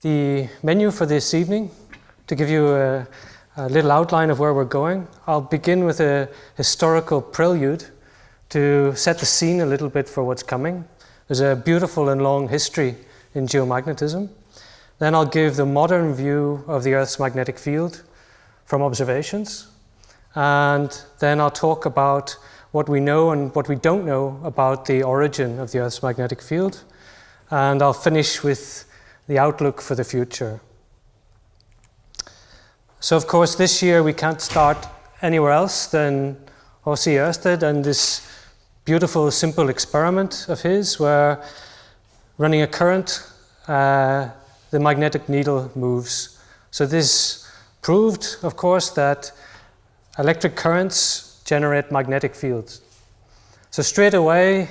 the menu for this evening, to give you a little outline of where we're going. I'll begin with a historical prelude to set the scene a little bit for what's coming. There's a beautiful and long history in geomagnetism. Then I'll give the modern view of the Earth's magnetic field from observations. And then I'll talk about what we know and what we don't know about the origin of the Earth's magnetic field. And I'll finish with the outlook for the future. So of course this year we can't start anywhere else than H.C. Ørsted and this beautiful simple experiment of his where running a current the magnetic needle moves. So this proved, of course, that electric currents generate magnetic fields. So straight away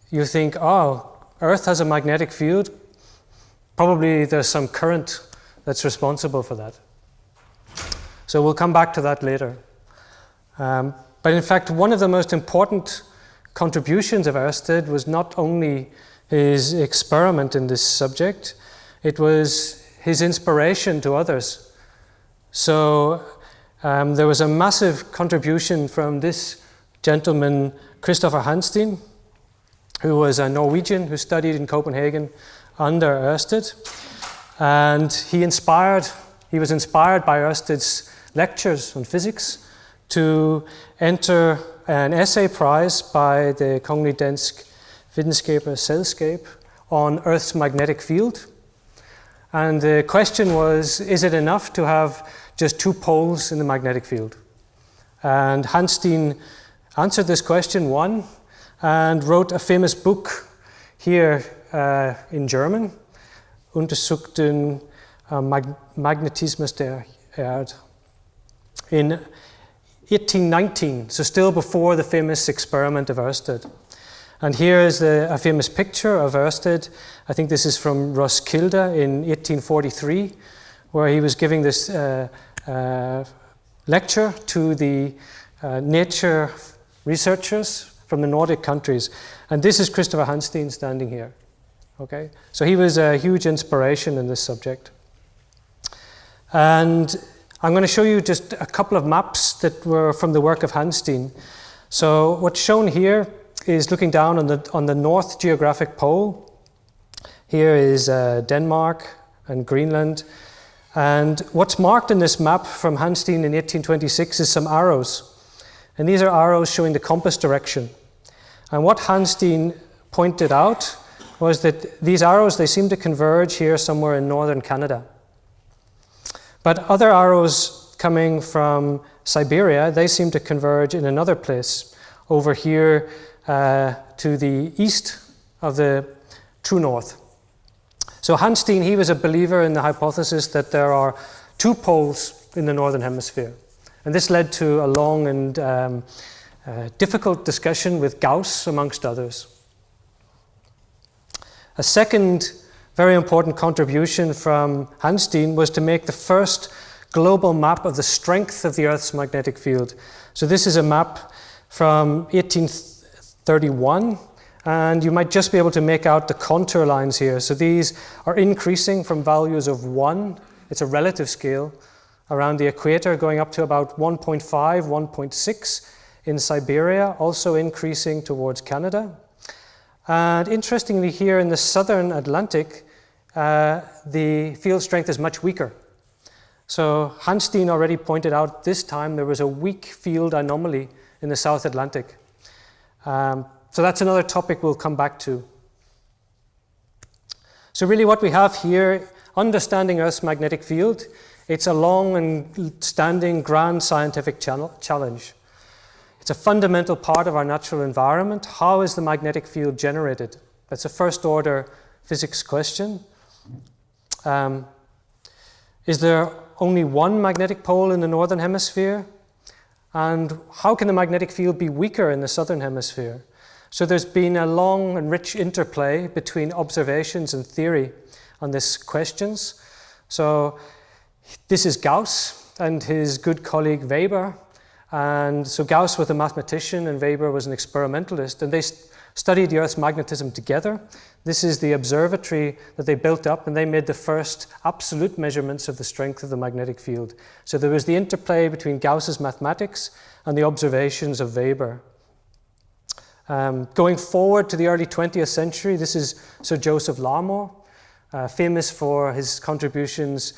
you think, oh, Earth has a magnetic field, probably there's some current that's responsible for that. So we'll come back to that later. But in fact, one of the most important contributions of Ørsted was not only his experiment in this subject, it was his inspiration to others. So there was a massive contribution from this gentleman, Christopher Hanstine, who was a Norwegian who studied in Copenhagen under Ørsted. And he was inspired by Ørsted's lectures on physics to enter an essay prize by the Kongelige Danske Videnskabernes Selskab on Earth's magnetic field. And the question was, is it enough to have just two poles in the magnetic field? And Hanstine answered this question, won, and wrote a famous book here in German, Untersuchten Magnetismus der Erde, in 1819, so still before the famous experiment of Ørsted. And here is a famous picture of Ørsted. I think this is from Roskilde in 1843, where he was giving this lecture to the nature researchers from the Nordic countries. And this is Christopher Hanstine standing here. Okay? So he was a huge inspiration in this subject. And I'm going to show you just a couple of maps that were from the work of Hanstine. So what's shown here is looking down on the north geographic pole. Here is Denmark and Greenland. And what's marked in this map from Hanstine in 1826 is some arrows. And these are arrows showing the compass direction. And what Hanstine pointed out was that these arrows, they seem to converge here somewhere in northern Canada. But other arrows coming from Siberia, they seem to converge in another place, over here to the east of the true north. So Hanstine, he was a believer in the hypothesis that there are two poles in the northern hemisphere. And this led to a long and difficult discussion with Gauss, amongst others. A second very important contribution from Hanstine was to make the first global map of the strength of the Earth's magnetic field. So this is a map from 1831, and you might just be able to make out the contour lines here. So these are increasing from values of 1, it's a relative scale, around the equator, going up to about 1.5, 1.6 in Siberia, also increasing towards Canada. And interestingly, here in the southern Atlantic, the field strength is much weaker. So Hanstine already pointed out this time there was a weak field anomaly in the South Atlantic. So that's another topic we'll come back to. So really what we have here, understanding Earth's magnetic field, it's a long and standing grand scientific challenge. It's a fundamental part of our natural environment. How is the magnetic field generated? That's a first order physics question. Is there only one magnetic pole in the northern hemisphere? And how can the magnetic field be weaker in the southern hemisphere? So there's been a long and rich interplay between observations and theory on these questions. So this is Gauss and his good colleague Weber, And so Gauss was a mathematician and Weber was an experimentalist, and they studied the Earth's magnetism together. This is the observatory that they built up, and they made the first absolute measurements of the strength of the magnetic field. So there was the interplay between Gauss's mathematics and the observations of Weber. Going forward to the early 20th century, this is Sir Joseph Larmor, famous for his contributions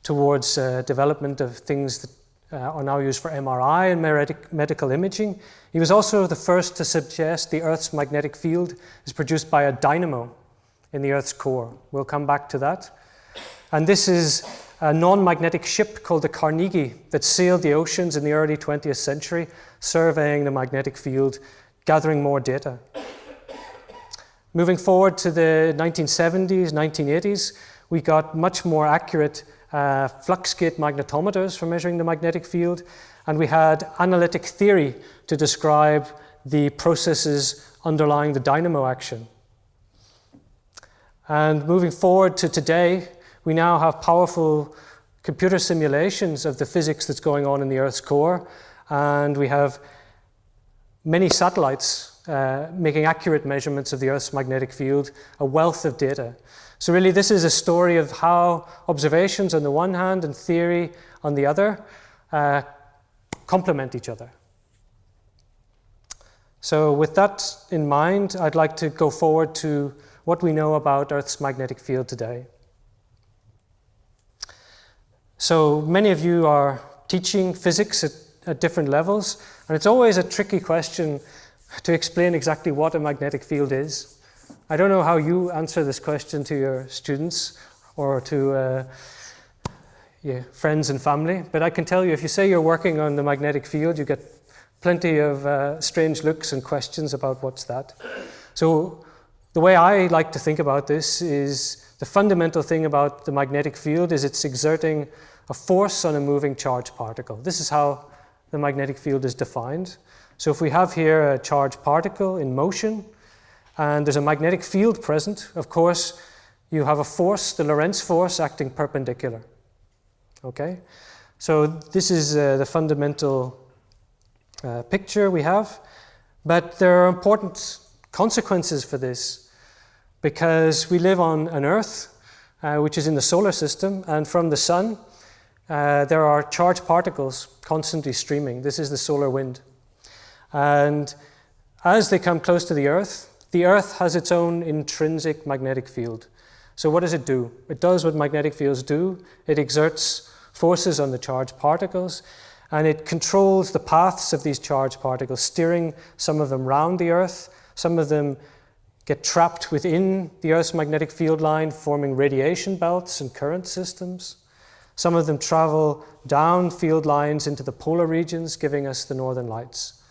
towards development of things that are now used for MRI and medical imaging. He was also the first to suggest the Earth's magnetic field is produced by a dynamo in the Earth's core. We'll come back to that. And this is a non-magnetic ship called the Kongelige that sailed the oceans in the early 20th century, surveying the magnetic field, gathering more data. Moving forward to the 1970s, 1980s, we got much more accurate flux gate magnetometers for measuring the magnetic field, and we had analytic theory to describe the processes underlying the dynamo action. And moving forward to today, we now have powerful computer simulations of the physics that's going on in the Earth's core, and we have many satellites making accurate measurements of the Earth's magnetic field, a wealth of data. So really this is a story of how observations on the one hand and theory on the other complement each other. So with that in mind, I'd like to go forward to what we know about Earth's magnetic field today. So many of you are teaching physics at different levels, and it's always a tricky question to explain exactly what a magnetic field is. I don't know how you answer this question to your students or to friends and family, but I can tell you if you say you're working on the magnetic field, you get plenty of strange looks and questions about what's that. So the way I like to think about this is the fundamental thing about the magnetic field is it's exerting a force on a moving charged particle. This is how the magnetic field is defined. So if we have here a charged particle in motion, and there's a magnetic field present, of course, you have a force, the Lorentz force, acting perpendicular. Okay? So this is the fundamental picture we have. But there are important consequences for this, because we live on an Earth, which is in the solar system, and from the sun, there are charged particles constantly streaming. This is the solar wind. And as they come close to the Earth has its own intrinsic magnetic field. So what does it do? It does what magnetic fields do. It exerts forces on the charged particles, and it controls the paths of these charged particles, steering some of them round the Earth. Some of them get trapped within the Earth's magnetic field line, forming radiation belts and current systems. Some of them travel down field lines into the polar regions, giving us the northern lights.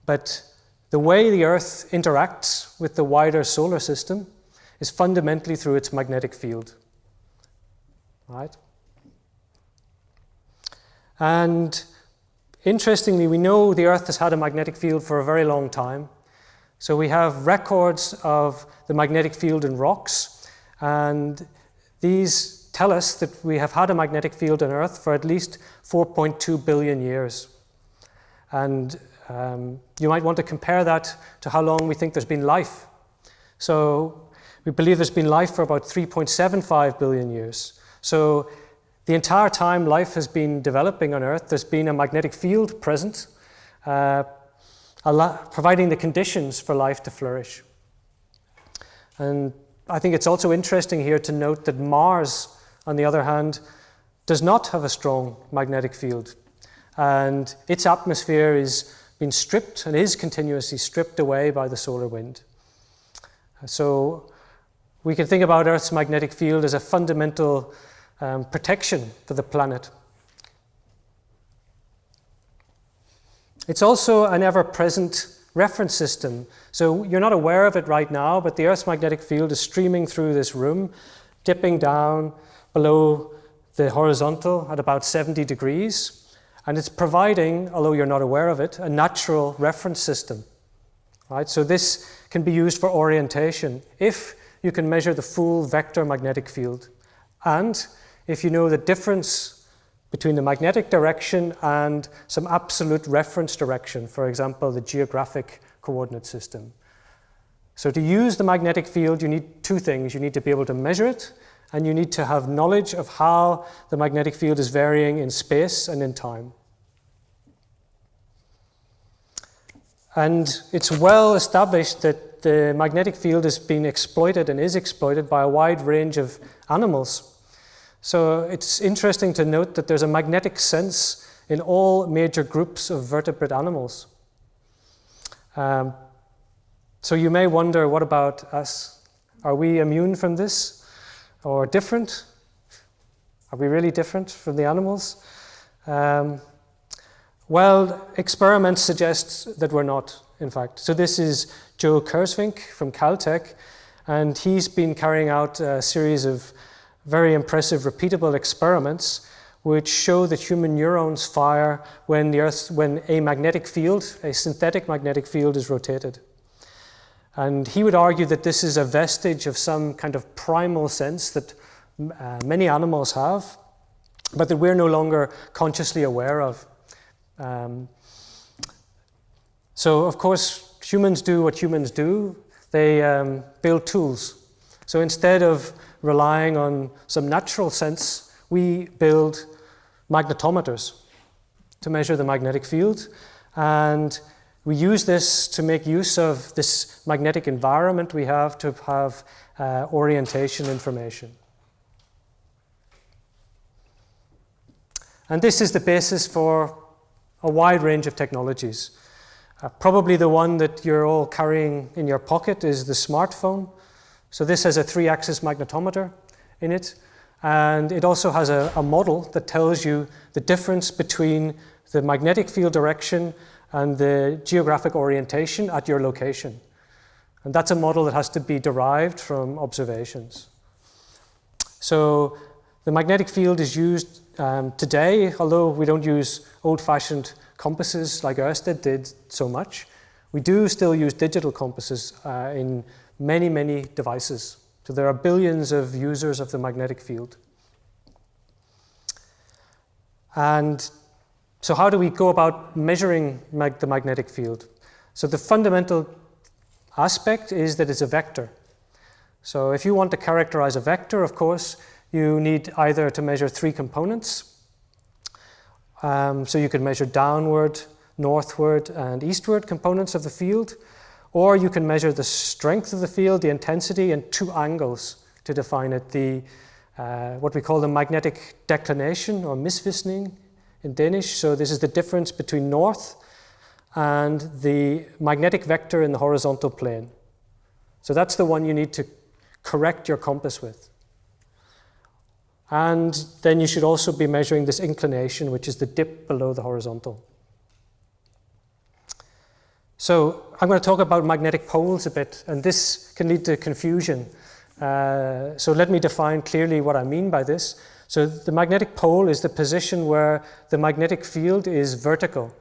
But the way the Earth interacts with the wider solar system is fundamentally through its magnetic field. Right? And interestingly, we know the Earth has had a magnetic field for a very long time. So we have records of the magnetic field in rocks, and these tell us that we have had a magnetic field on Earth for at least 4.2 billion years. And you might want to compare that to how long we think there's been life. So we believe there's been life for about 3.75 billion years. So the entire time life has been developing on Earth, there's been a magnetic field present, providing the conditions for life to flourish. And I think it's also interesting here to note that Mars, on the other hand, does not have a strong magnetic field. And its atmosphere is been stripped and is continuously stripped away by the solar wind. So we can think about Earth's magnetic field as a fundamental protection for the planet. It's also an ever-present reference system. So you're not aware of it right now, but the Earth's magnetic field is streaming through this room, dipping down below the horizontal at about 70 degrees. And it's providing, although you're not aware of it, a natural reference system. Right? So this can be used for orientation if you can measure the full vector magnetic field. And if you know the difference between the magnetic direction and some absolute reference direction, for example, the geographic coordinate system. So to use the magnetic field, you need two things. You need to be able to measure it, and you need to have knowledge of how the magnetic field is varying in space and in time. And it's well established that the magnetic field has been exploited and is exploited by a wide range of animals. So it's interesting to note that there's a magnetic sense in all major groups of vertebrate animals. So you may wonder, what about us? Are we immune from this or different? Are we really different from the animals? Well, experiments suggest that we're not, in fact. So this is Joe Kersvink from Caltech, and he's been carrying out a series of very impressive repeatable experiments which show that human neurons fire when a magnetic field, a synthetic magnetic field, is rotated. And he would argue that this is a vestige of some kind of primal sense that many animals have, but that we're no longer consciously aware of. So, of course, humans do what humans do. They build tools. So instead of relying on some natural sense, we build magnetometers to measure the magnetic field. And we use this to make use of this magnetic environment we have to have orientation information. And this is the basis for a wide range of technologies. Probably the one that you're all carrying in your pocket is the smartphone. So this has a 3-axis magnetometer in it, and it also has a model that tells you the difference between the magnetic field direction and the geographic orientation at your location. And that's a model that has to be derived from observations. So the magnetic field is used today, although we don't use old-fashioned compasses like Ørsteds did so much. We do still use digital compasses in many, many devices. So there are billions of users of the magnetic field. And so how do we go about measuring the magnetic field? So the fundamental aspect is that it's a vector. So if you want to characterize a vector, of course, you need either to measure 3 components. So you can measure downward, northward, and eastward components of the field, or you can measure the strength of the field, the intensity, and 2 angles to define it. The what we call the magnetic declination, or misvisning in Danish. So this is the difference between north and the magnetic vector in the horizontal plane. So that's the one you need to correct your compass with. And then you should also be measuring this inclination, which is the dip below the horizontal. So I'm going to talk about magnetic poles a bit, and this can lead to confusion. So let me define clearly what I mean by this. So the magnetic pole is the position where the magnetic field is vertical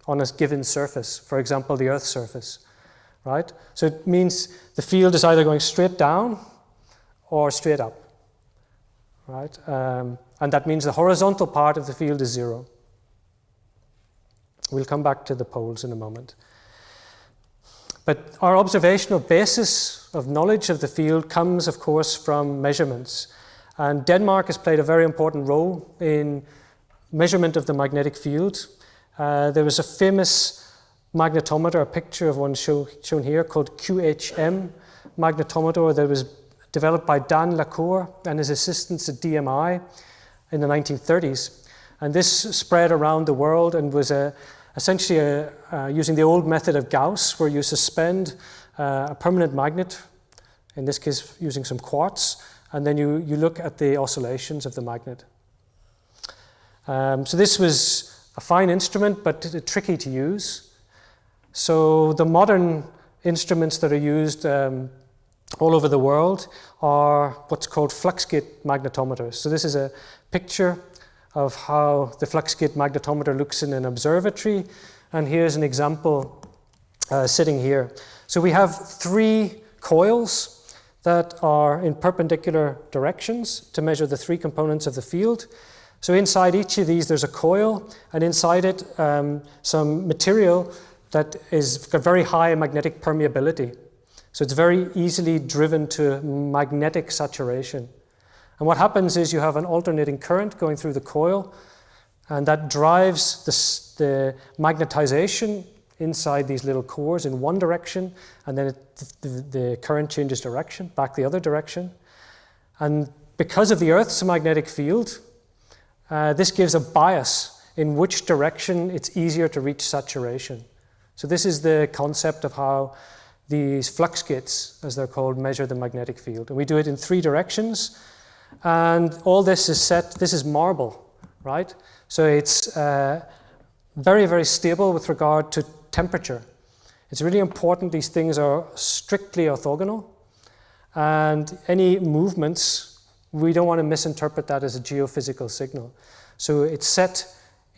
on a given surface, for example, the Earth's surface, right? So it means the field is either going straight down or straight up. Right? And that means the horizontal part of the field is 0. We'll come back to the poles in a moment. But our observational basis of knowledge of the field comes, of course, from measurements. And Denmark has played a very important role in measurement of the magnetic field. There was a famous magnetometer, a picture of one shown here, called QHM magnetometer that was developed by Dan Lacour and his assistants at DMI in the 1930s. And this spread around the world and was essentially using the old method of Gauss, where you suspend a permanent magnet, in this case using some quartz, and then you look at the oscillations of the magnet. So this was a fine instrument, but tricky to use. So the modern instruments that are used all over the world are what's called fluxgate magnetometers. So this is a picture of how the fluxgate magnetometer looks in an observatory, and here's an example sitting here. So we have 3 coils that are in perpendicular directions to measure the 3 components of the field. So inside each of these there's a coil, and inside it some material that is got very high magnetic permeability. So it's very easily driven to magnetic saturation. And what happens is you have an alternating current going through the coil, and that drives the magnetization inside these little cores in one direction, and then the current changes direction, back the other direction. And because of the Earth's magnetic field, this gives a bias in which direction it's easier to reach saturation. So this is the concept of how these flux gates, as they're called, measure the magnetic field. And we do it in 3 directions. And all this is set, this is marble, right? So it's very, very stable with regard to temperature. It's really important these things are strictly orthogonal. And any movements, we don't want to misinterpret that as a geophysical signal. So it's set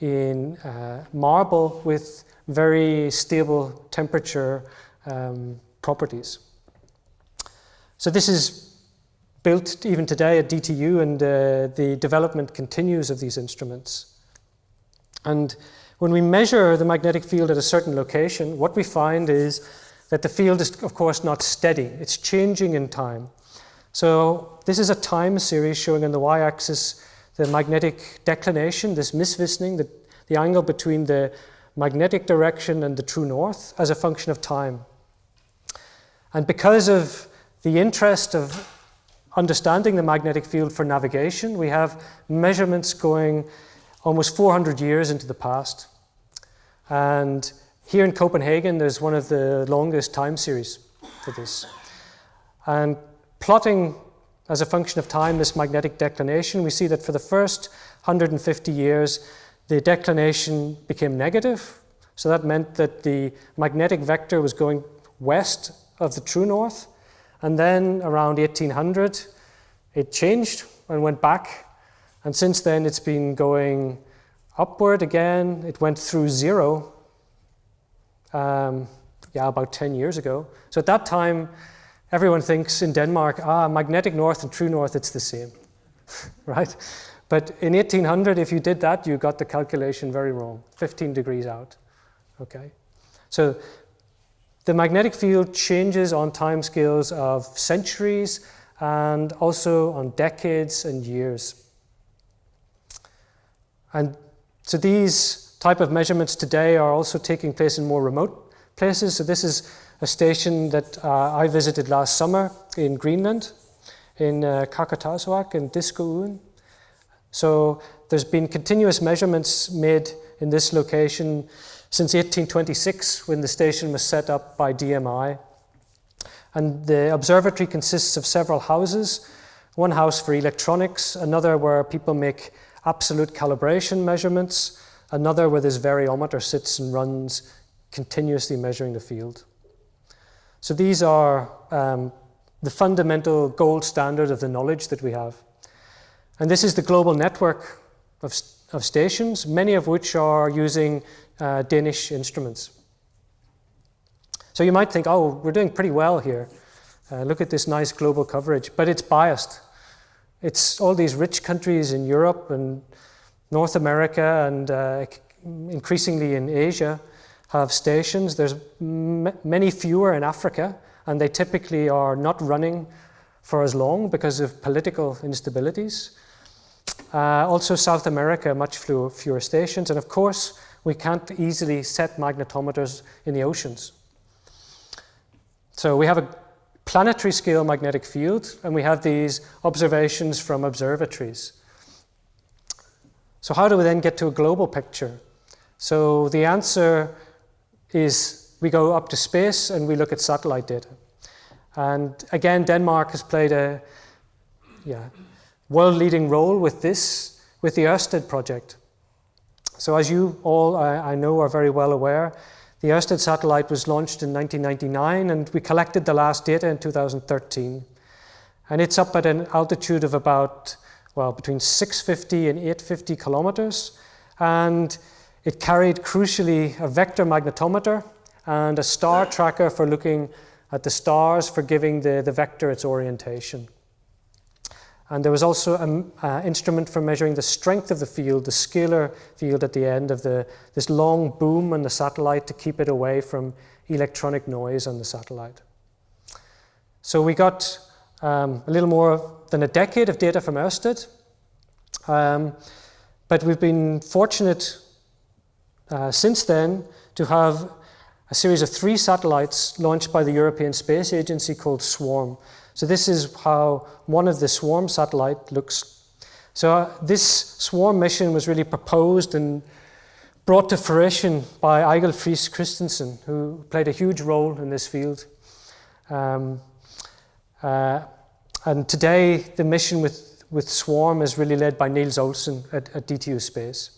in marble with very stable temperature properties. So this is built even today at DTU, and the development continues of these instruments. And when we measure the magnetic field at a certain location, what we find is that the field is, of course, not steady. It's changing in time. So this is a time series showing on the y-axis the magnetic declination, this misvisning, the angle between the magnetic direction and the true north as a function of time. And because of the interest of understanding the magnetic field for navigation, we have measurements going almost 400 years into the past. And here in Copenhagen, there's one of the longest time series for this. And plotting as a function of time this magnetic declination, we see that for the first 150 years, the declination became negative. So that meant that the magnetic vector was going west of the true north. And then around 1800, it changed and went back. And since then, it's been going upward again. It went through 0, about 10 years ago. So at that time, everyone thinks in Denmark, magnetic north and true north, it's the same, right? But in 1800, if you did that, you got the calculation very wrong, 15 degrees out, okay? So the magnetic field changes on timescales of centuries and also on decades and years. And so these type of measurements today are also taking place in more remote places. So this is a station that I visited last summer in Greenland, in Qaqortoq and Diskouen. So there's been continuous measurements made in this location since 1826, when the station was set up by DMI. And the observatory consists of several houses, one house for electronics, another where people make absolute calibration measurements, another where this variometer sits and runs continuously measuring the field. So these are the fundamental gold standard of the knowledge that we have. And this is the global network of stations, many of which are using Danish instruments. So you might think, we're doing pretty well here. Look at this nice global coverage, but it's biased. It's all these rich countries in Europe and North America and increasingly in Asia have stations. There's many fewer in Africa, and they typically are not running for as long because of political instabilities. Also South America, much fewer stations. And of course, we can't easily set magnetometers in the oceans. So we have a planetary scale magnetic field, and we have these observations from observatories. So how do we then get to a global picture? So the answer is we go up to space and we look at satellite data. And again, Denmark has played a world-leading role with this, with the Ørsteds project. So as you all, I know, are very well aware, the Ørsteds satellite was launched in 1999, and we collected the last data in 2013. And it's up at an altitude of about, between 650 and 850 kilometers. And it carried, crucially, a vector magnetometer and a star tracker for looking at the stars, for giving the vector its orientation. And there was also an instrument for measuring the strength of the field, the scalar field at the end of this long boom on the satellite to keep it away from electronic noise on the satellite. So we got a little more than a decade of data from Ørsted, but we've been fortunate since then to have a series of 3 satellites launched by the European Space Agency called SWARM. So this is how one of the SWARM satellite looks. So this SWARM mission was really proposed and brought to fruition by Eigil Friis Christensen, who played a huge role in this field. And today, the mission with SWARM is really led by Niels Olsen at DTU Space.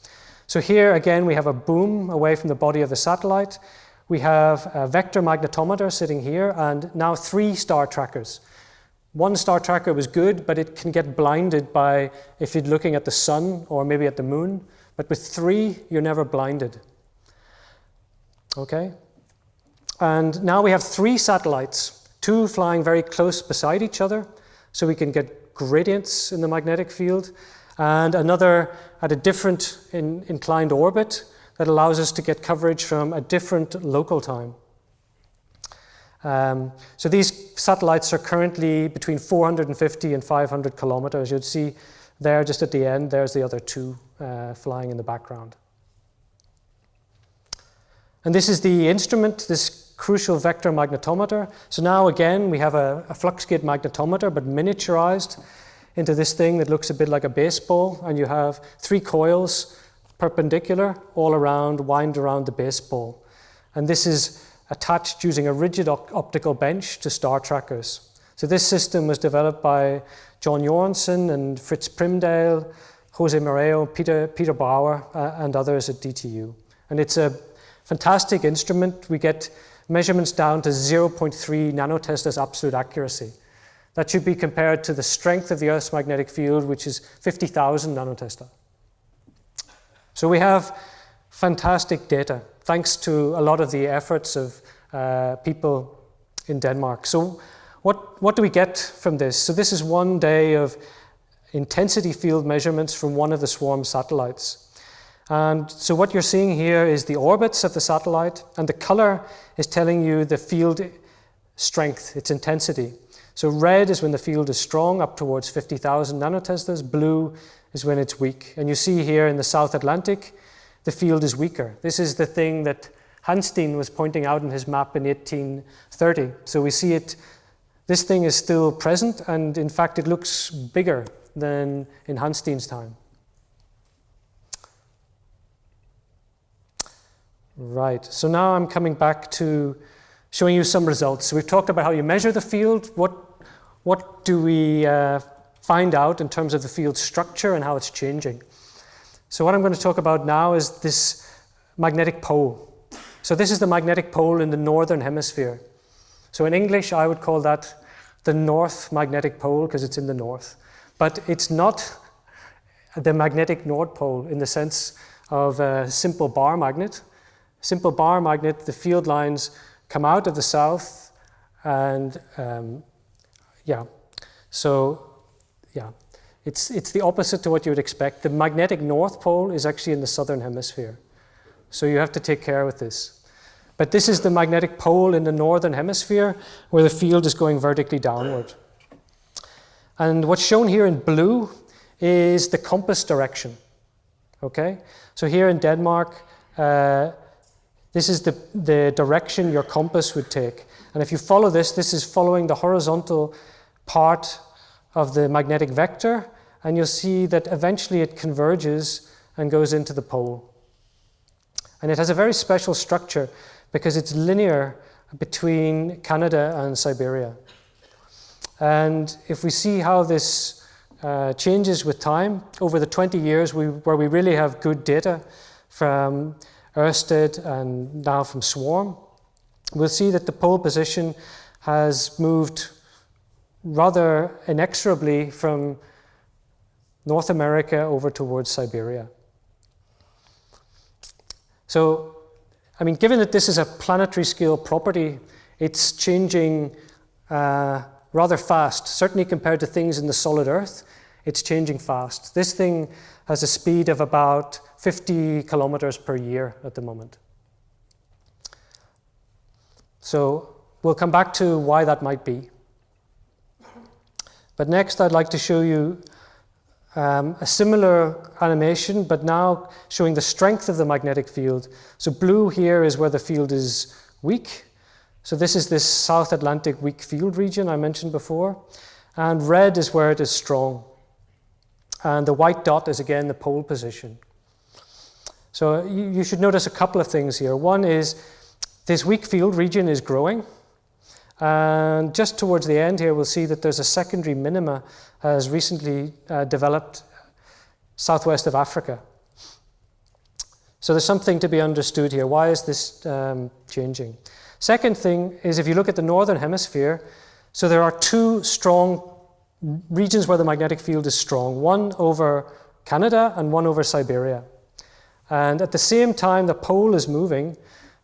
So here, again, we have a boom away from the body of the satellite. We have a vector magnetometer sitting here, and now 3 star trackers. One star tracker was good, but it can get blinded by if you're looking at the sun or maybe at the moon. But with 3, you're never blinded. Okay? And now we have 3 satellites, 2 flying very close beside each other, so we can get gradients in the magnetic field, and another at a different inclined orbit that allows us to get coverage from a different local time. So these satellites are currently between 450 and 500 kilometers. You'd see there just at the end, there's the other 2 flying in the background. And this is the instrument, this crucial vector magnetometer. So now again, we have a flux gate magnetometer, but miniaturized into this thing that looks a bit like a baseball, and you have 3 coils perpendicular all around, wind around the baseball. And this is attached using a rigid optical bench to star trackers. So this system was developed by John Johansson and Fritz Primdale, Jose Moreo, Peter Bauer, and others at DTU. And it's a fantastic instrument. We get measurements down to 0.3 nanoteslas absolute accuracy. That should be compared to the strength of the Earth's magnetic field, which is 50,000 nanotesla. So we have fantastic data, thanks to a lot of the efforts of people in Denmark. So what do we get from this? So this is one day of intensity field measurements from one of the SWARM satellites. And so what you're seeing here is the orbits of the satellite, and the color is telling you the field strength, its intensity. So red is when the field is strong, up towards 50,000 nanoteslas. Blue is when it's weak. And you see here in the South Atlantic, the field is weaker. This is the thing that Hanstein was pointing out in his map in 1830. So we see it, this thing is still present, and in fact it looks bigger than in Hanstein's time. Right, so now I'm coming back to showing you some results. So we've talked about how you measure the field. What do we find out in terms of the field structure and how it's changing? So what I'm going to talk about now is this magnetic pole. So this is the magnetic pole in the northern hemisphere. So in English, I would call that the North Magnetic Pole because it's in the north. But it's not the magnetic North Pole in the sense of a simple bar magnet. Simple bar magnet, the field lines come out of the south, and it's the opposite to what you would expect. The magnetic North Pole is actually in the southern hemisphere, so you have to take care with this. But this is the magnetic pole in the northern hemisphere where the field is going vertically downward. And what's shown here in blue is the compass direction. Okay, so here in Denmark, this is the direction your compass would take. And if you follow this, this is following the horizontal part of the magnetic vector, and you'll see that eventually it converges and goes into the pole. And it has a very special structure because it's linear between Canada and Siberia. And if we see how this changes with time, over the 20 years where we really have good data from Ørsted and now from SWARM, we'll see that the pole position has moved rather inexorably from North America over towards Siberia. So, I mean, given that this is a planetary scale property, it's changing rather fast, certainly compared to things in the solid Earth. it's changing fast. This thing has a speed of about 50 kilometers per year at the moment. So we'll come back to why that might be. But next I'd like to show you a similar animation, but now showing the strength of the magnetic field. So blue here is where the field is weak. So this is this South Atlantic weak field region I mentioned before. And red is where it is strong. And the white dot is again the pole position. So you should notice a couple of things here. One is this weak field region is growing. And just towards the end here, we'll see that there's a secondary minima has recently developed southwest of Africa. So there's something to be understood here. Why is this changing? Second thing is if you look at the northern hemisphere, so there are two strong regions where the magnetic field is strong, one over Canada and one over Siberia. And at the same time the pole is moving,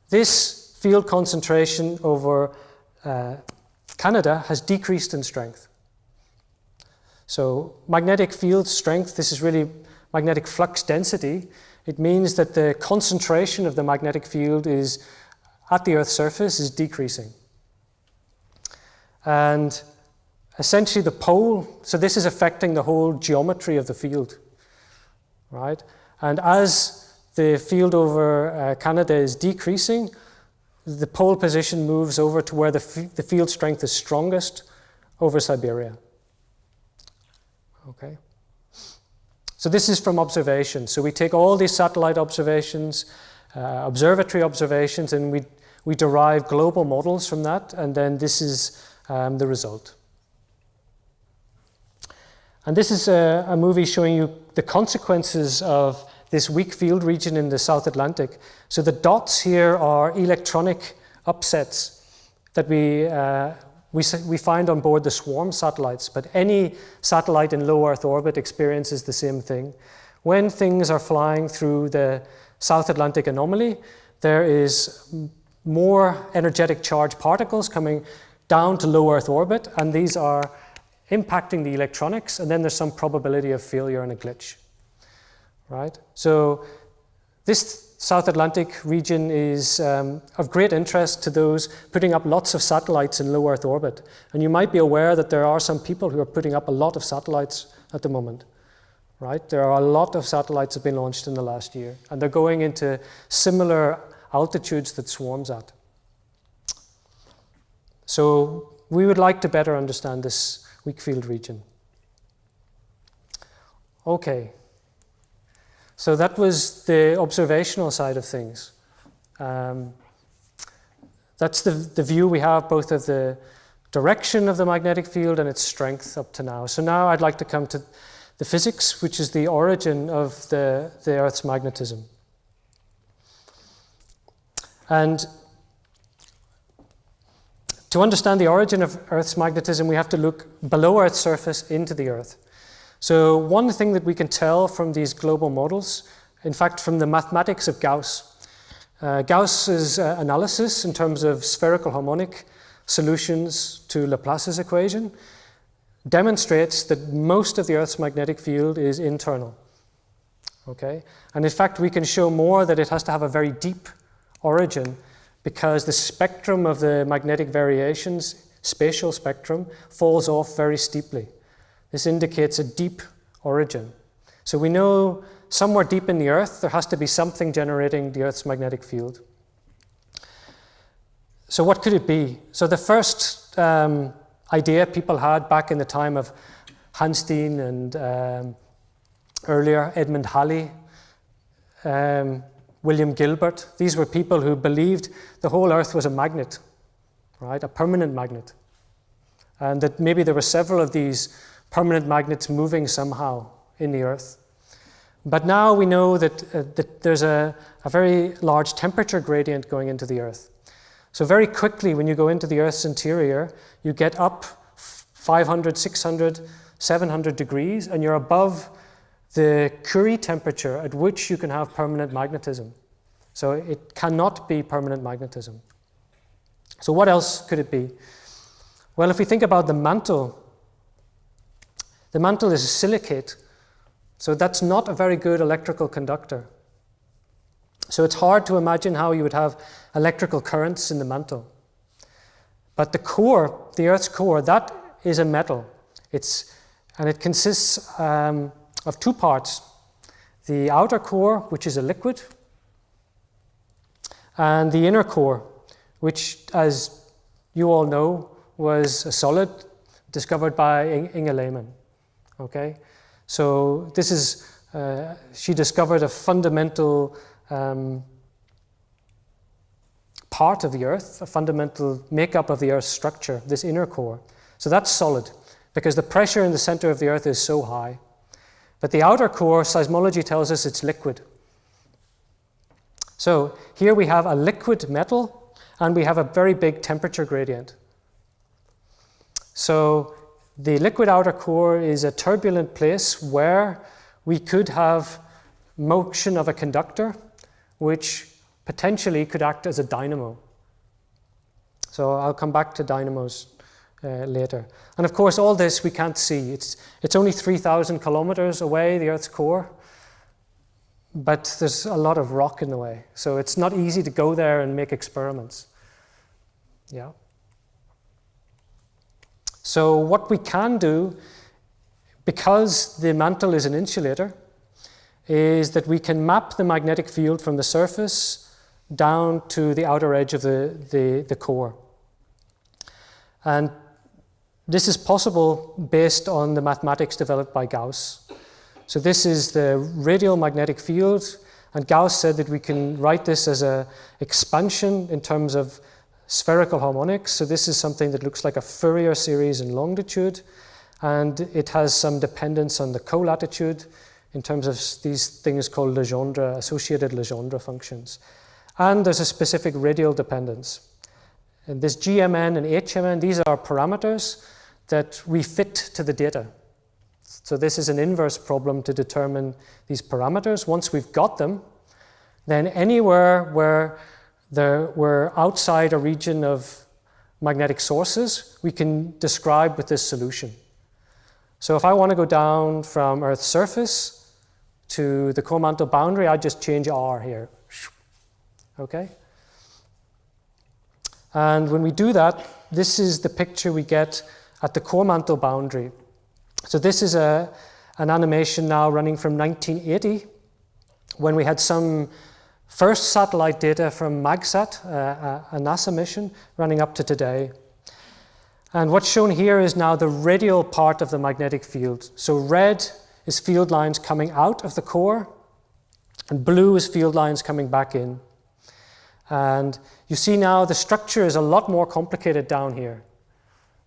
this field concentration over Canada has decreased in strength. So magnetic field strength, this is really magnetic flux density. It means that the concentration of the magnetic field is at the Earth's surface is decreasing. And essentially the pole, so this is affecting the whole geometry of the field, right? And as the field over Canada is decreasing, the pole position moves over to where the field strength is strongest over Siberia. Okay. So this is from observation. So we take all these satellite observations, observatory observations, and we derive global models from that, and then this is the result. And this is a movie showing you the consequences of this weak field region in the South Atlantic. So the dots here are electronic upsets that we find on board the swarm satellites, but any satellite in low Earth orbit experiences the same thing. When things are flying through the South Atlantic anomaly, there is more energetic charged particles coming down to low Earth orbit, and these are impacting the electronics, and then there's some probability of failure and a glitch. Right? So this South Atlantic region is of great interest to those putting up lots of satellites in low Earth orbit. And you might be aware that there are some people who are putting up a lot of satellites at the moment. Right? There are a lot of satellites that have been launched in the last year, and they're going into similar altitudes that swarm's at. So we would like to better understand this weak field region. Okay. So that was the observational side of things. That's the view we have both of the direction of the magnetic field and its strength up to now. So now I'd like to come to the physics, which is the origin of the Earth's magnetism. And to understand the origin of Earth's magnetism, we have to look below Earth's surface into the Earth. So one thing that we can tell from these global models, in fact from the mathematics of Gauss, Gauss's analysis in terms of spherical harmonic solutions to Laplace's equation demonstrates that most of the Earth's magnetic field is internal. Okay? And in fact we can show more that it has to have a very deep origin because the spectrum of the magnetic variations, spatial spectrum, falls off very steeply. This indicates a deep origin. So we know somewhere deep in the Earth, there has to be something generating the Earth's magnetic field. So what could it be? So the first idea people had back in the time of Hanstein and earlier Edmund Halley, William Gilbert, these were people who believed the whole Earth was a magnet, right? A permanent magnet. And that maybe there were several of these permanent magnets moving somehow in the Earth. But now we know that there's a very large temperature gradient going into the Earth. So very quickly when you go into the Earth's interior, you get up 500, 600, 700 degrees, and you're above the Curie temperature at which you can have permanent magnetism. So it cannot be permanent magnetism. So what else could it be? Well, if we think about the mantle The mantle is a silicate, so that's not a very good electrical conductor. So it's hard to imagine how you would have electrical currents in the mantle. But the core, the Earth's core, that is a metal. And it consists of two parts. The outer core, which is a liquid, and the inner core, which, as you all know, was a solid discovered by Inge Lehmann. Okay? So this is, she discovered a fundamental part of the Earth, a fundamental makeup of the Earth's structure, this inner core. So that's solid, because the pressure in the center of the Earth is so high. But the outer core, seismology tells us it's liquid. So here we have a liquid metal, and we have a very big temperature gradient. So the liquid outer core is a turbulent place where we could have motion of a conductor, which potentially could act as a dynamo. So I'll come back to dynamos later. And of course, all this we can't see. It's only 3,000 kilometers away, the Earth's core, but there's a lot of rock in the way. So it's not easy to go there and make experiments. Yeah. So what we can do, because the mantle is an insulator, is that we can map the magnetic field from the surface down to the outer edge of the core. And this is possible based on the mathematics developed by Gauss. So this is the radial magnetic field, and Gauss said that we can write this as an expansion in terms of spherical harmonics. So this is something that looks like a Fourier series in longitude, and it has some dependence on the colatitude in terms of these things called Legendre, associated Legendre functions. And there's a specific radial dependence. And this GMN and HMN, these are parameters that we fit to the data. So this is an inverse problem to determine these parameters. Once we've got them, then anywhere where we're outside a region of magnetic sources, we can describe with this solution. So if I want to go down from Earth's surface to the core mantle boundary, I just change R here. Okay? And when we do that, this is the picture we get at the core mantle boundary. So this is an animation now running from 1980, when we had some first satellite data from MagSat, a NASA mission, running up to today. And what's shown here is now the radial part of the magnetic field. So red is field lines coming out of the core, and blue is field lines coming back in. And you see now the structure is a lot more complicated down here.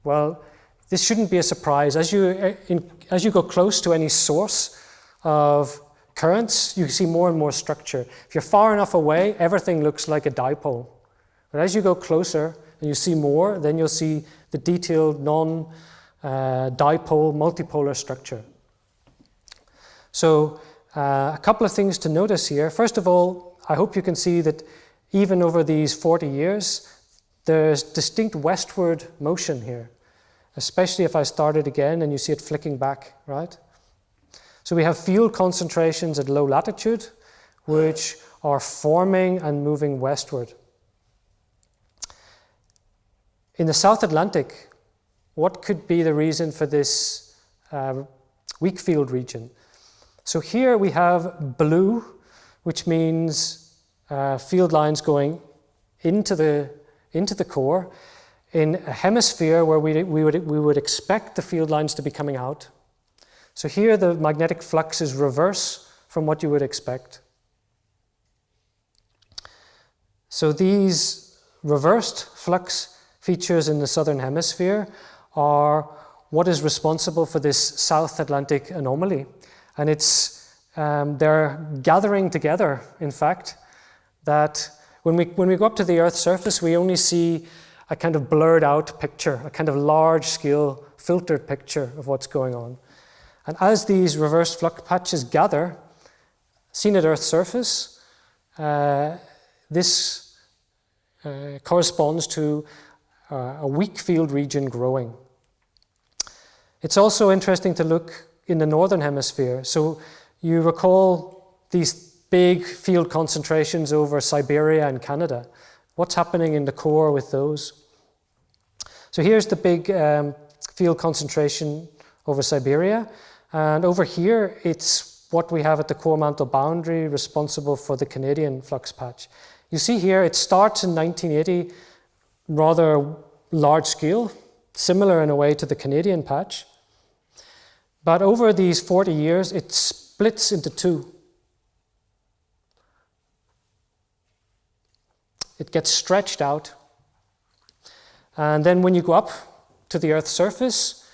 Well, this shouldn't be a surprise. As you go close to any source of currents, you see more and more structure. If you're far enough away, everything looks like a dipole. But as you go closer and you see more, then you'll see the detailed non-dipole, multipolar structure. So a couple of things to notice here. First of all, I hope you can see that even over these 40 years, there's distinct westward motion here, especially if I start it again and you see it flicking back, right? So we have field concentrations at low latitude, which are forming and moving westward. In the South Atlantic, what could be the reason for this weak field region? So here we have blue, which means field lines going into the core in a hemisphere where we would expect the field lines to be coming out. So here the magnetic flux is reverse from what you would expect. So these reversed flux features in the southern hemisphere are what is responsible for this South Atlantic anomaly. And they're gathering together, in fact, that when we go up to the Earth's surface, we only see a kind of blurred out picture, a kind of large scale filtered picture of what's going on. And as these reverse flux patches gather, seen at Earth's surface, this corresponds to a weak field region growing. It's also interesting to look in the northern hemisphere. So you recall these big field concentrations over Siberia and Canada. What's happening in the core with those? So here's the big field concentration over Siberia. And over here, it's what we have at the core mantle boundary responsible for the Canadian flux patch. You see here, it starts in 1980, rather large scale, similar in a way to the Canadian patch. But over these 40 years, it splits into two. It gets stretched out. And then when you go up to the Earth's surface,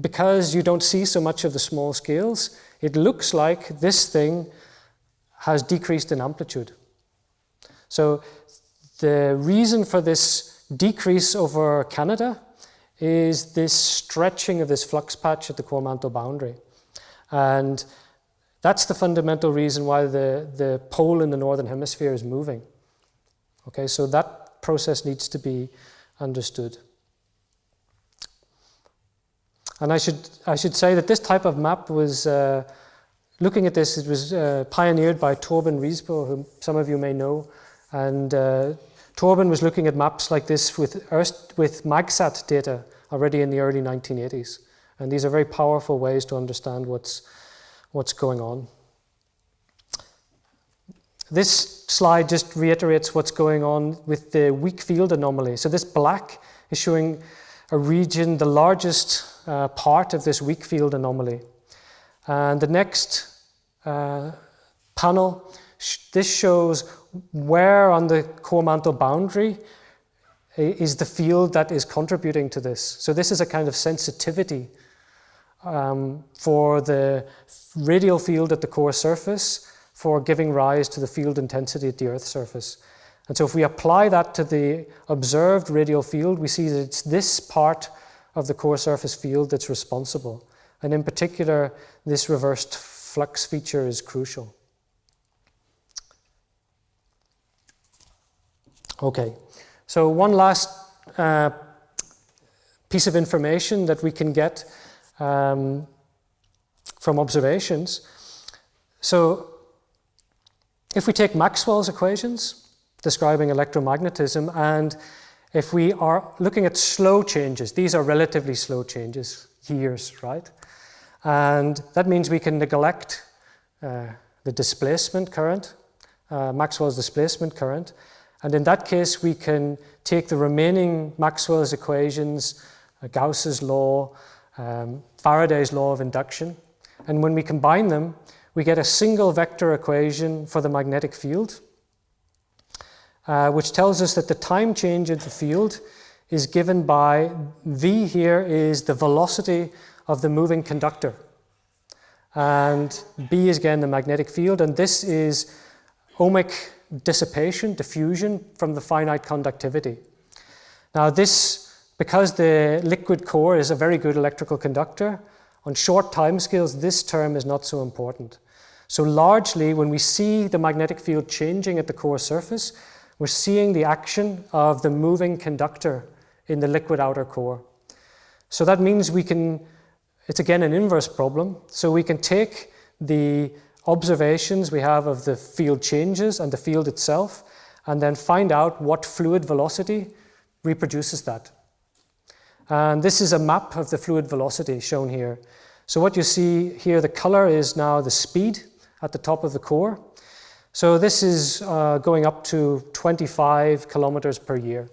because you don't see so much of the small scales, it looks like this thing has decreased in amplitude. So the reason for this decrease over Canada is this stretching of this flux patch at the core mantle boundary. And that's the fundamental reason why the pole in the northern hemisphere is moving. Okay, so that process needs to be understood. And I should say that this type of map was, looking at this, it was pioneered by Torben Riisbo, whom some of you may know. And Torben was looking at maps like this with MagSat data already in the early 1980s. And these are very powerful ways to understand what's going on. This slide just reiterates what's going on with the weak field anomaly. So this black is showing a region, the largest part of this weak field anomaly. And the next panel, this shows where on the core mantle boundary is the field that is contributing to this. So this is a kind of sensitivity for the radial field at the core surface for giving rise to the field intensity at the Earth's surface. And so if we apply that to the observed radial field, we see that it's this part of the core surface field that's responsible. And in particular, this reversed flux feature is crucial. Okay, so one last piece of information that we can get from observations. So if we take Maxwell's equations describing electromagnetism, and if we are looking at slow changes, these are relatively slow changes, years, right? And that means we can neglect the displacement current, Maxwell's displacement current, and in that case we can take the remaining Maxwell's equations, Gauss's law, Faraday's law of induction, and when we combine them, we get a single vector equation for the magnetic field, which tells us that the time change of the field is given by V here is the velocity of the moving conductor. And B is again the magnetic field, and this is ohmic dissipation, diffusion from the finite conductivity. Now this, because the liquid core is a very good electrical conductor, on short timescales this term is not so important. So largely when we see the magnetic field changing at the core surface, we're seeing the action of the moving conductor in the liquid outer core. So that means we can, it's again an inverse problem, so we can take the observations we have of the field changes and the field itself, and then find out what fluid velocity reproduces that. And this is a map of the fluid velocity shown here. So what you see here, the color is now the speed at the top of the core. So this is going up to 25 kilometers per year.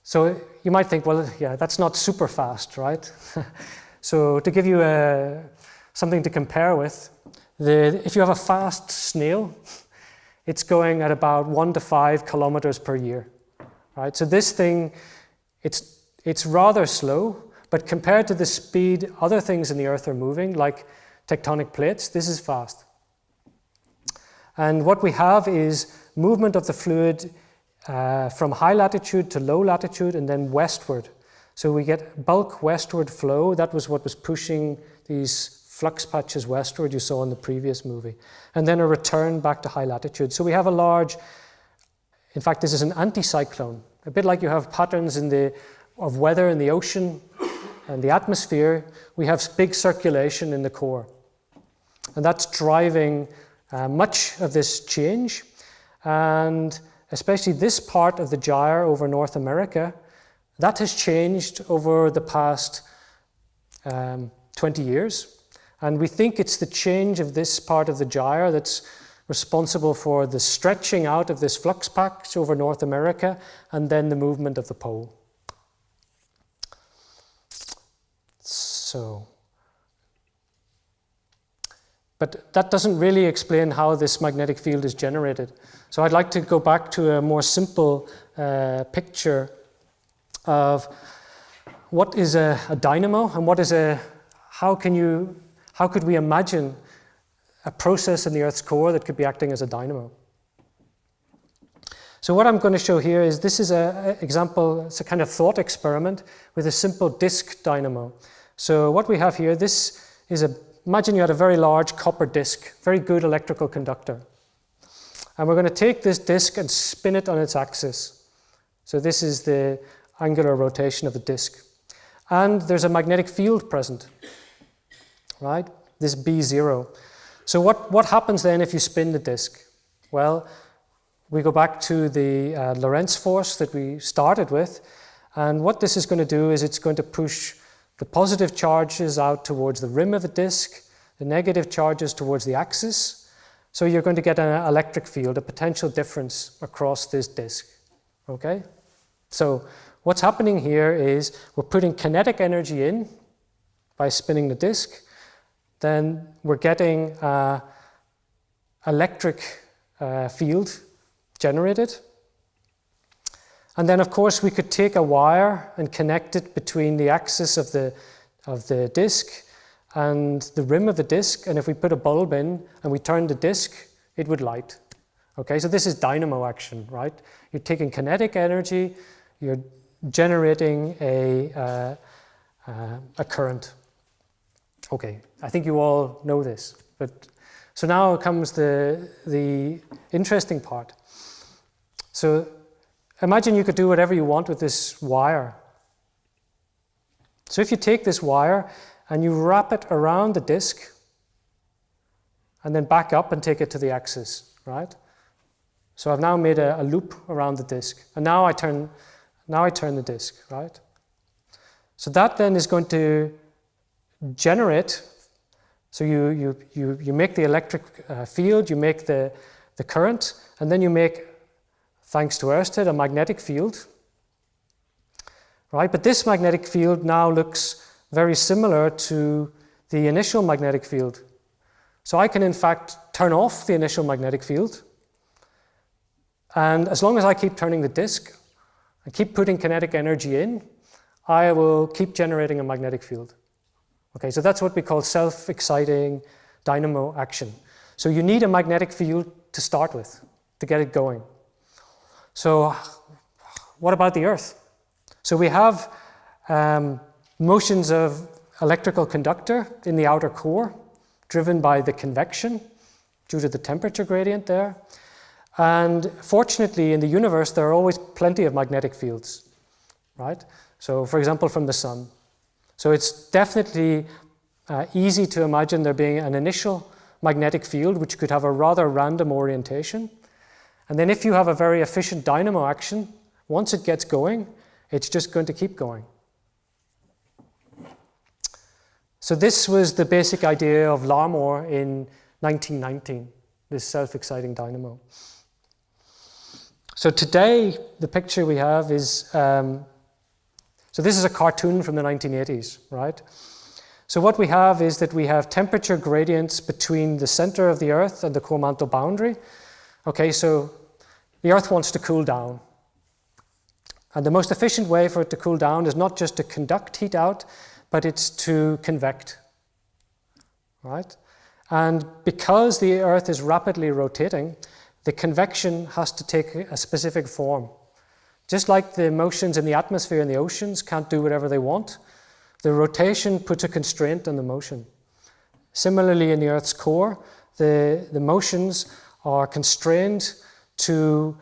So you might think, well, yeah, that's not super fast, right? So to give you something to compare with, if you have a fast snail, it's going at about 1 to 5 kilometers per year, right? So this thing, it's rather slow, but compared to the speed other things in the Earth are moving, like tectonic plates, this is fast. And what we have is movement of the fluid from high latitude to low latitude and then westward. So we get bulk westward flow. That was what was pushing these flux patches westward you saw in the previous movie. And then a return back to high latitude. So we have a large, in fact this is an anticyclone. A bit like you have patterns of weather in the ocean and the atmosphere, we have big circulation in the core. And that's driving much of this change. And especially this part of the gyre over North America, that has changed over the past 20 years. And we think it's the change of this part of the gyre that's responsible for the stretching out of this flux patch over North America and then the movement of the pole. But that doesn't really explain how this magnetic field is generated. So I'd like to go back to a more simple picture of what is a dynamo and what is how could we imagine a process in the Earth's core that could be acting as a dynamo. So what I'm going to show here is this is an example, it's a kind of thought experiment with a simple disk dynamo. So what we have here, this is imagine you had a very large copper disk, very good electrical conductor. And we're going to take this disk and spin it on its axis. So this is the angular rotation of the disk. And there's a magnetic field present, right? This B0. So what happens then if you spin the disk? Well, we go back to the Lorentz force that we started with. And what this is going to do is it's going to push the positive charges out towards the rim of the disk, the negative charges towards the axis. So you're going to get an electric field, a potential difference across this disk. Okay? So what's happening here is we're putting kinetic energy in by spinning the disk. Then we're getting electric field generated. And then, of course, we could take a wire and connect it between the axis of the disk and the rim of the disk. And if we put a bulb in and we turn the disk, it would light. Okay, so this is dynamo action, right? You're taking kinetic energy, you're generating a current. Okay, I think you all know this. But so now comes the interesting part. So imagine you could do whatever you want with this wire. So if you take this wire and you wrap it around the disk and then back up and take it to the axis, right? So I've now made a loop around the disk, and now I turn the disk, right? So that then is going to generate. So you make the electric field, you make the current, and then you make, thanks to Ørsted, a magnetic field, right? But this magnetic field now looks very similar to the initial magnetic field. So I can in fact turn off the initial magnetic field, and as long as I keep turning the disk and keep putting kinetic energy in, I will keep generating a magnetic field. Okay, so that's what we call self-exciting dynamo action. So you need a magnetic field to start with, to get it going. So what about the Earth? So we have motions of electrical conductor in the outer core, driven by the convection due to the temperature gradient there. And fortunately, in the universe, there are always plenty of magnetic fields, right? So for example, from the sun. So it's definitely easy to imagine there being an initial magnetic field which could have a rather random orientation. And then if you have a very efficient dynamo action, once it gets going, it's just going to keep going. So this was the basic idea of Larmor in 1919, this self-exciting dynamo. So today, the picture we have is, so this is a cartoon from the 1980s, right? So what we have is that we have temperature gradients between the center of the Earth and the core mantle boundary. Okay, so the Earth wants to cool down. And the most efficient way for it to cool down is not just to conduct heat out, but it's to convect, right? And because the Earth is rapidly rotating, the convection has to take a specific form. Just like the motions in the atmosphere and the oceans can't do whatever they want, the rotation puts a constraint on the motion. Similarly, in the Earth's core, the motions are constrained to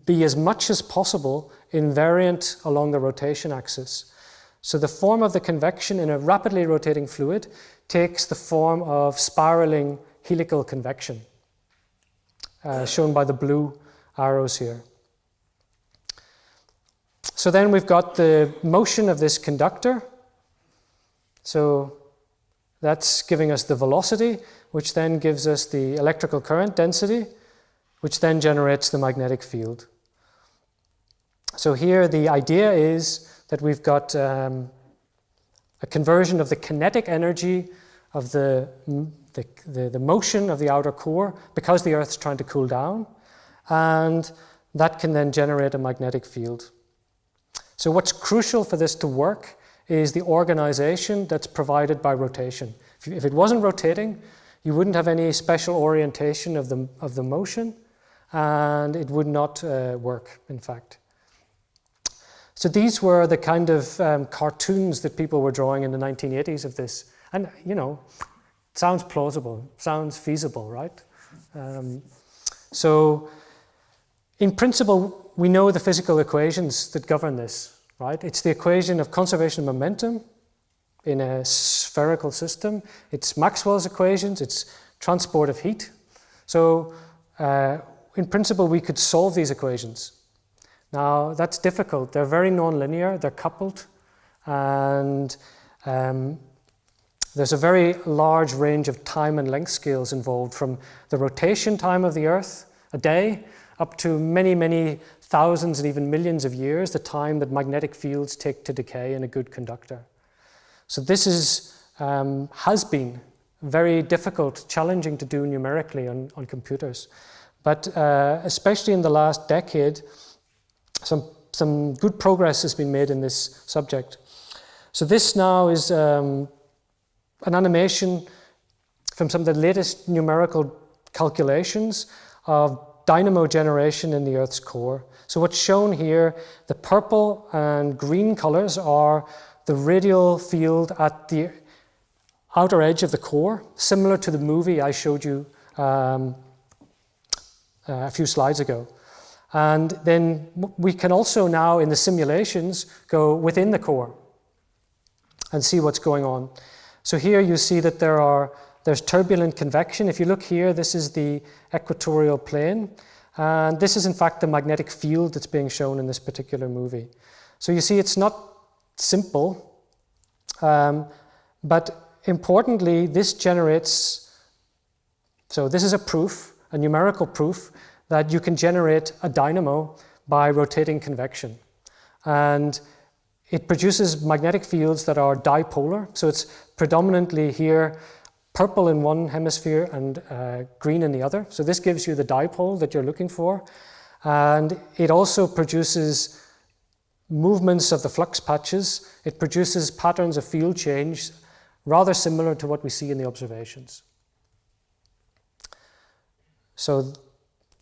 be as much as possible invariant along the rotation axis. So the form of the convection in a rapidly rotating fluid takes the form of spiraling helical convection, shown by the blue arrows here. So then we've got the motion of this conductor. So that's giving us the velocity, which then gives us the electrical current density, which then generates the magnetic field. So here the idea is that we've got a conversion of the kinetic energy of the motion of the outer core because the Earth's trying to cool down, and that can then generate a magnetic field. So what's crucial for this to work is the organization that's provided by rotation. If it wasn't rotating, you wouldn't have any special orientation of the motion, and it would not work, in fact. So these were the kind of cartoons that people were drawing in the 1980s of this. And, you know, it sounds plausible, sounds feasible, right? So in principle, we know the physical equations that govern this, right? It's the equation of conservation of momentum in a spherical system. It's Maxwell's equations, it's transport of heat. So in principle, we could solve these equations. Now, that's difficult. They're very nonlinear, they're coupled, and there's a very large range of time and length scales involved, from the rotation time of the Earth, a day, up to many, many thousands and even millions of years, the time that magnetic fields take to decay in a good conductor. So this has been very difficult, challenging to do numerically on computers. But especially in the last decade, some good progress has been made in this subject. So this now is an animation from some of the latest numerical calculations of dynamo generation in the Earth's core. So what's shown here, the purple and green colors are the radial field at the outer edge of the core, similar to the movie I showed you a few slides ago. And then we can also now, in the simulations, go within the core and see what's going on. So here you see that there's turbulent convection. If you look here, this is the equatorial plane. And this is, in fact, the magnetic field that's being shown in this particular movie. So you see it's not simple, but importantly, this generates, so this is a proof, a numerical proof, that you can generate a dynamo by rotating convection. And it produces magnetic fields that are dipolar. So it's predominantly here purple in one hemisphere and green in the other. So this gives you the dipole that you're looking for. And it also produces movements of the flux patches. It produces patterns of field change rather similar to what we see in the observations. So,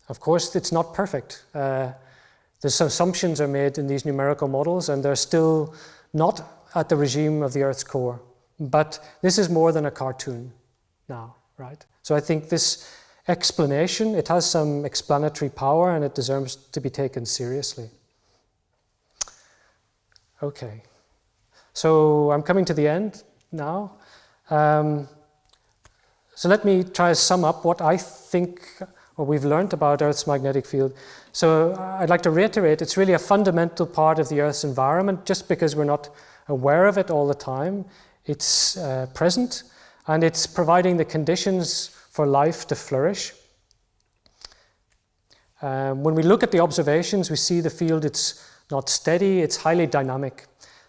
of course, it's not perfect. There's assumptions are made in these numerical models, and they're still not at the regime of the Earth's core. But this is more than a cartoon now, right? So I think this explanation, it has some explanatory power, and it deserves to be taken seriously. Okay, so I'm coming to the end now. So let me try to sum up what I think, what we've learned about Earth's magnetic field. So I'd like to reiterate, it's really a fundamental part of the Earth's environment. Just because we're not aware of it all the time, it's present, and it's providing the conditions for life to flourish. When we look at the observations, we see the field, it's not steady, it's highly dynamic,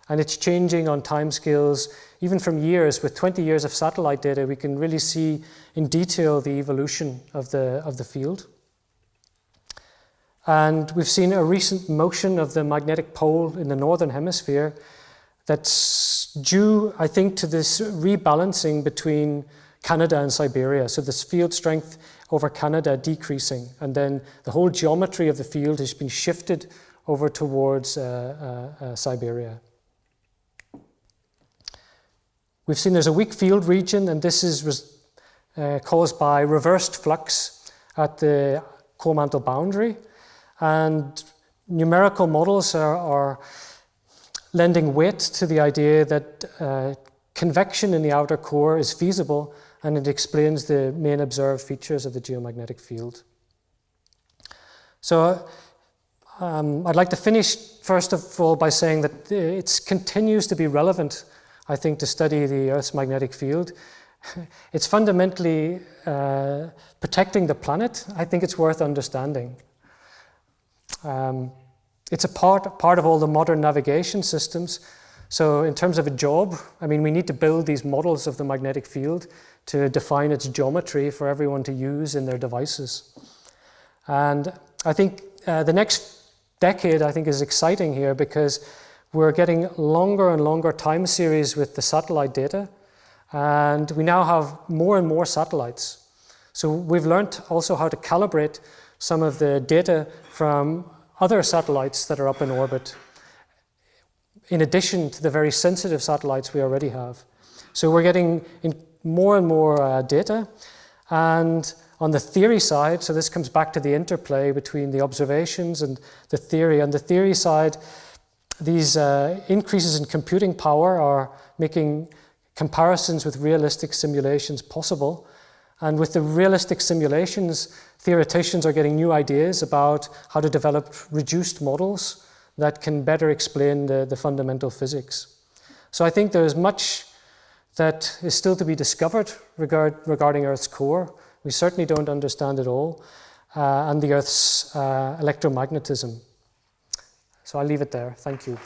and it's changing on timescales, even from years. With 20 years of satellite data, we can really see in detail the evolution of the field. And we've seen a recent motion of the magnetic pole in the northern hemisphere that's due, I think, to this rebalancing between Canada and Siberia. So this field strength over Canada decreasing, and then the whole geometry of the field has been shifted over towards Siberia. We've seen there's a weak field region, and this is caused by reversed flux at the core mantle boundary. And numerical models are lending weight to the idea that convection in the outer core is feasible, and it explains the main observed features of the geomagnetic field. So I'd like to finish first of all by saying that it continues to be relevant, I think, to study the Earth's magnetic field. It's fundamentally protecting the planet. I think it's worth understanding. It's a part of all the modern navigation systems. So in terms of a job, I mean, we need to build these models of the magnetic field to define its geometry for everyone to use in their devices. And I think the next decade, I think, is exciting here because we're getting longer and longer time series with the satellite data, and we now have more and more satellites. So we've learned also how to calibrate some of the data from other satellites that are up in orbit, in addition to the very sensitive satellites we already have. So we're getting more and more data. And on the theory side, so this comes back to the interplay between the observations and the theory. On the theory side, these increases in computing power are making comparisons with realistic simulations possible. And with the realistic simulations, theoreticians are getting new ideas about how to develop reduced models that can better explain the fundamental physics. So I think there's much that is still to be discovered regarding Earth's core. We certainly don't understand it all, and the Earth's electromagnetism. So I'll leave it there. Thank you.